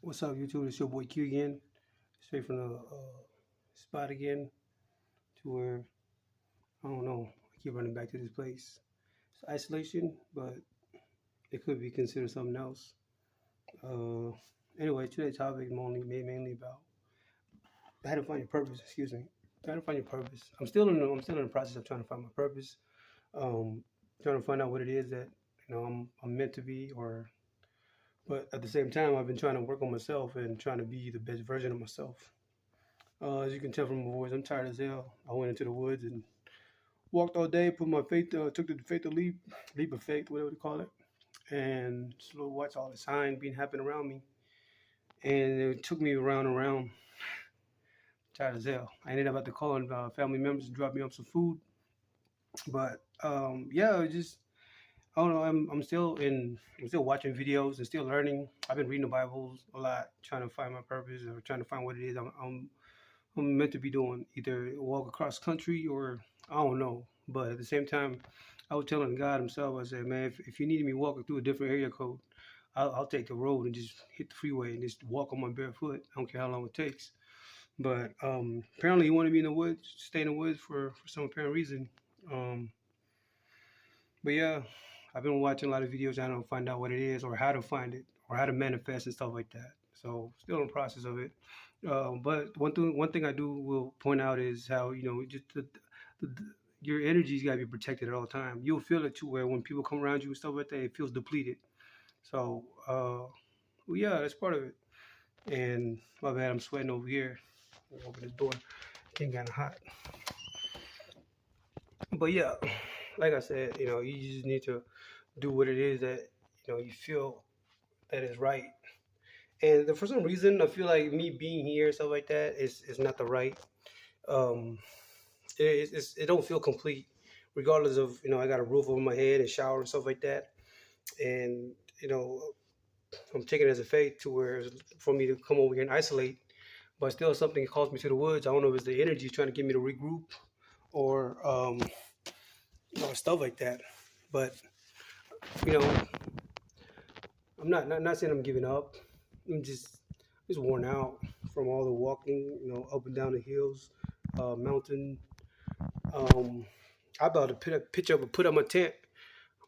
What's up, YouTube? It's your boy Q again, straight from the spot again. To where I don't know, I keep running back to this place. It's isolation, but it could be considered something else. Uh, anyway, today's topic mainly about how to find your purpose. Excuse me, how to find your purpose. I'm still in the process of trying to find my purpose. Trying to find out what it is that I'm meant to be, but at the same time, I've been trying to work on myself and trying to be the best version of myself. As you can tell from my voice, I'm tired as hell. I went into the woods and walked all day, put my faith, took the faith to leap of faith, whatever they call it, and slow watch all the signs being happening around me. And it took me around and around, tired as hell. I ended up at the calling family members to drop me off some food. But yeah, it just I don't know. I'm still watching videos and still learning. I've been reading the Bibles a lot, trying to find my purpose or trying to find what it is I'm meant to be doing, either walk across country or I don't know. But at the same time, I was telling God Himself, I said, man, if you needed me walking through a different area code, I'll take the road and just hit the freeway and just walk on my bare foot. I don't care how long it takes. But apparently, He wanted me in the woods, stay in the woods for some apparent reason. Um, but yeah, I've been watching a lot of videos trying to find out what it is or how to find it or how to manifest and stuff like that. So still in the process of it. But one thing I do will point out is how just your energy's got to be protected at all time. You'll feel it too, where when people come around you and stuff like that, it feels depleted. So well, yeah, that's part of it. And my bad, I'm sweating over here. Open the door, getting kind of hot. But yeah, like I said, you just need to do what it is that you feel that is right. And for some reason, I feel like me being here, stuff like that, is not the right. Um, it don't feel complete, regardless of I got a roof over my head and shower and stuff like that. And I'm taking it as a faith to where for me to come over here and isolate, but still something calls me to the woods. I don't know if it's the energy trying to get me to regroup or or stuff like that. But you know, I'm not saying I'm giving up. I'm just worn out from all the walking, up and down the hills, mountain. Um, I about to put up my tent,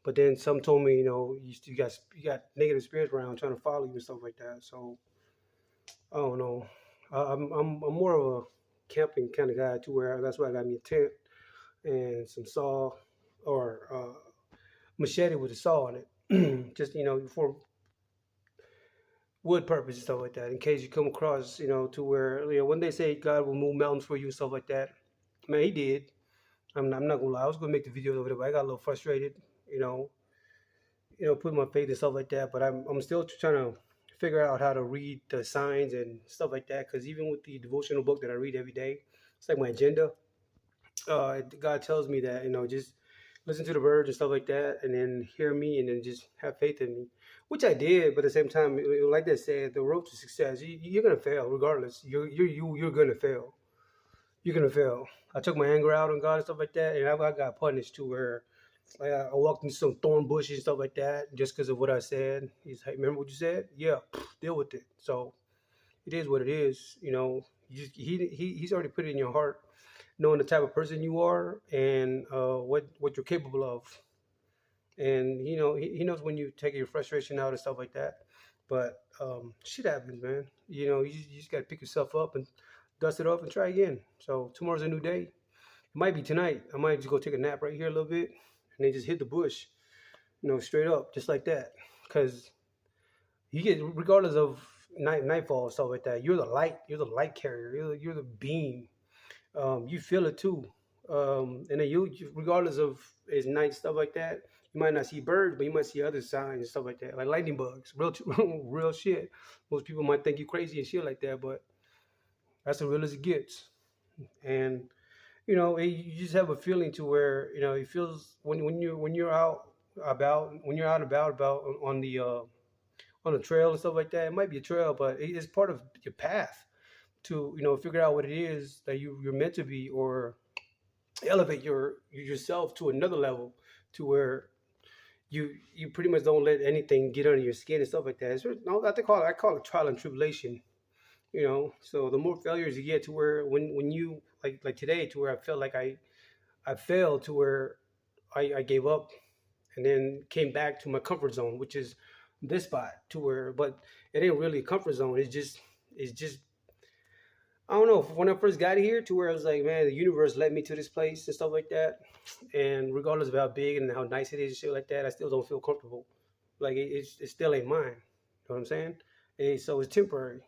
but then some told me, you got negative spirits around trying to follow you and stuff like that. So I don't know. I'm more of a camping kind of guy to where that's why I got me a tent and some saw or machete with a saw on it, just for wood purpose and stuff like that. In case you come across, to where when they say God will move mountains for you and stuff like that, man, He did. I'm not gonna lie. I was gonna make the videos over there, but I got a little frustrated. You know, putting my faith and stuff like that. But I'm still trying to figure out how to read the signs and stuff like that. Because even with the devotional book that I read every day, it's like my agenda. God tells me that just listen to the birds and stuff like that, and then hear me, and then just have faith in me, which I did. But at the same time, like they said, the road to success, you're gonna fail regardless. You're gonna fail. You're gonna fail. I took my anger out on God and stuff like that, and I got punished to where like I walked into some thorn bushes and stuff like that just because of what I said. He's like, remember what you said? Yeah, deal with it. So it is what it is. He's already put it in your heart, knowing the type of person you are and what you're capable of. And he knows when you take your frustration out and stuff like that. But shit happens, man. You just got to pick yourself up and dust it off and try again. So tomorrow's a new day. It might be tonight. I might just go take a nap right here a little bit and then just hit the bush, straight up, just like that. Because you get, regardless of nightfall and stuff like that, you're the light. You're the light carrier. You're the beam. You feel it too. And then regardless of it's night stuff like that, you might not see birds, but you might see other signs and stuff like that, like lightning bugs, real shit. Most people might think you crazy and shit like that, but that's as real as it gets. And you just have a feeling to where it feels when you're out about on the trail and stuff like that. It might be a trail, but it's part of your path to figure out what it is that you're meant to be, or elevate yourself to another level to where you pretty much don't let anything get under your skin and stuff like that. No, I call it trial and tribulation. So the more failures you get to where when you like today, to where I felt like I failed, to where I gave up and then came back to my comfort zone, which is this spot, to where, but it ain't really a comfort zone. It's just I don't know. When I first got here, to where I was like, man, the universe led me to this place and stuff like that. And regardless of how big and how nice it is and shit like that, I still don't feel comfortable. Like it still ain't mine. You know what I'm saying? So it's temporary.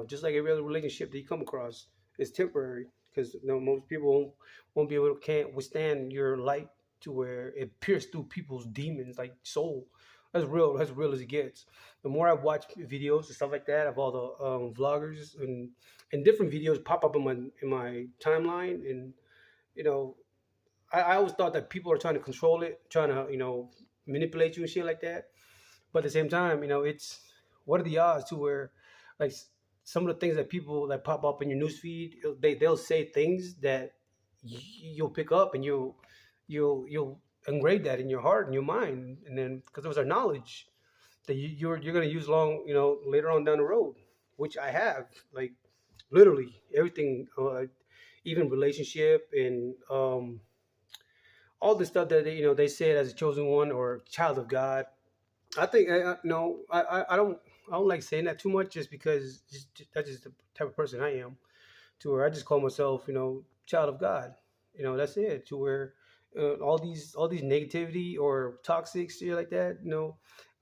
Just like every other relationship that you come across, it's temporary because most people won't be able to can't withstand your light to where it pierces through people's demons like soul. That's real. That's real as it gets. The more I watch videos and stuff like that of all the vloggers and different videos pop up in my timeline, and you know, I always thought that people are trying to control it, trying to manipulate you and shit like that. But at the same time, it's what are the odds to where like some of the things that people that pop up in your newsfeed, they'll say things that you'll pick up and you'll engrave that in your heart and your mind, and then because those are knowledge that you're gonna use long later on down the road, which I have like literally everything, even relationship and all the stuff that they said as a chosen one or child of God. I think no, I don't like saying that too much, just because that's just the type of person I am. To where I just call myself, child of God. That's it. To where all these negativity or toxic shit like that.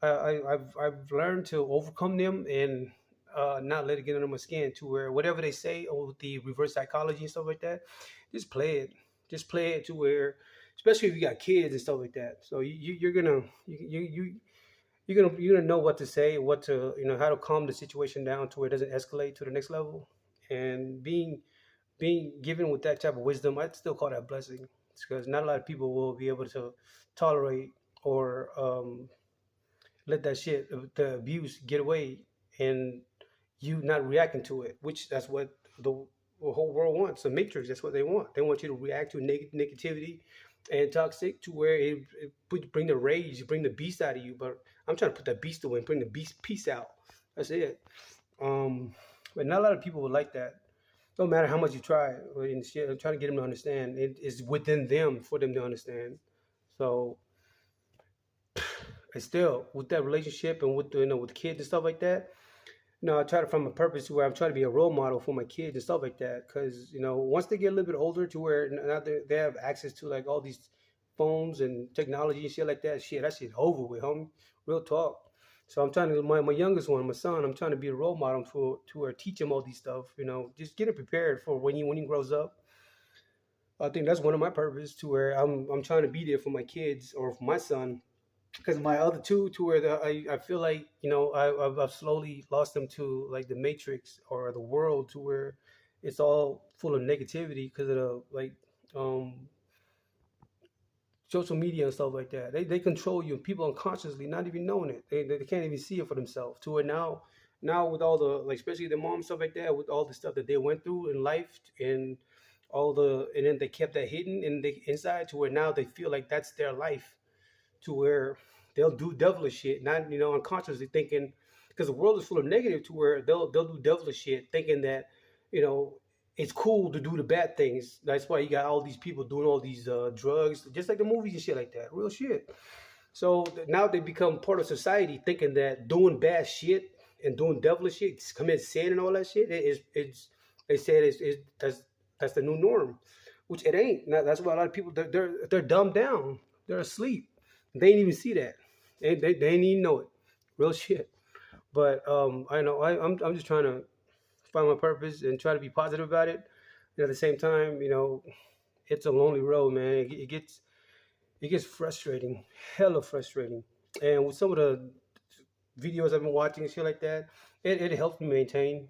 I've learned to overcome them and not let it get under my skin. To where whatever they say, or the reverse psychology and stuff like that, just play it. Just play it to where, especially if you got kids and stuff like that. So you're gonna you're gonna know what to say, what to how to calm the situation down to where it doesn't escalate to the next level. And being given with that type of wisdom, I'd still call that a blessing, because not a lot of people will be able to tolerate or let that shit, the abuse, get away, and you not reacting to it. Which that's what the whole world wants. The Matrix. That's what they want. They want you to react to negativity and toxic, to where bring the rage, bring the beast out of you. But I'm trying to put that beast away and bring the beast peace out. That's it. Um, but not a lot of people would like that. No matter how much you try and shit, I'm trying to get them to understand. It is within them for them to understand. So, and still with that relationship and with with the kids and stuff like that. I try to find my purpose to where I'm trying to be a role model for my kids and stuff like that. Because once they get a little bit older, to where now they have access to like all these phones and technology and shit like that. That shit over with, homie. Real talk. So I'm trying to my youngest one, my son. I'm trying to be a role model for to where teach him all these stuff. Just get him prepared for when he grows up. I think that's one of my purpose, to where I'm trying to be there for my kids or for my son, because my other two, to where I feel like I've slowly lost them to like the Matrix or the world, to where it's all full of negativity because of the like um social media and stuff like that. They control you, and people unconsciously not even knowing it. They can't even see it for themselves. To where now with all the like, especially the mom stuff like that, with all the stuff that they went through in life and and then they kept that hidden in the inside, to where now they feel like that's their life, to where they'll do devilish shit, not unconsciously thinking, because the world is full of negative, to where they'll do devilish shit, thinking that you know it's cool to do the bad things. That's why you got all these people doing all these drugs, just like the movies and shit like that, real shit. So now they become part of society, thinking that doing bad shit and doing devilish shit, commit sin and all that shit, it's they said that's the new norm, which it ain't. Now, that's why a lot of people they're dumbed down, they're asleep. They didn't even see that. They didn't even know it. Real shit. But I know I'm just trying to find my purpose and try to be positive about it. And at the same time, it's a lonely road, man. It gets frustrating, hella frustrating. And with some of the videos I've been watching and shit like that, it helps me maintain.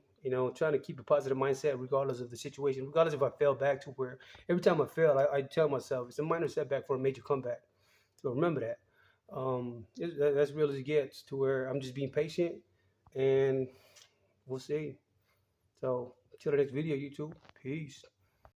Trying to keep a positive mindset regardless of the situation, regardless if I fail back, to where every time I fail, I tell myself it's a minor setback for a major comeback. So remember that. That's real as it gets, to where I'm just being patient, and we'll see. So, till the next video, YouTube. Peace.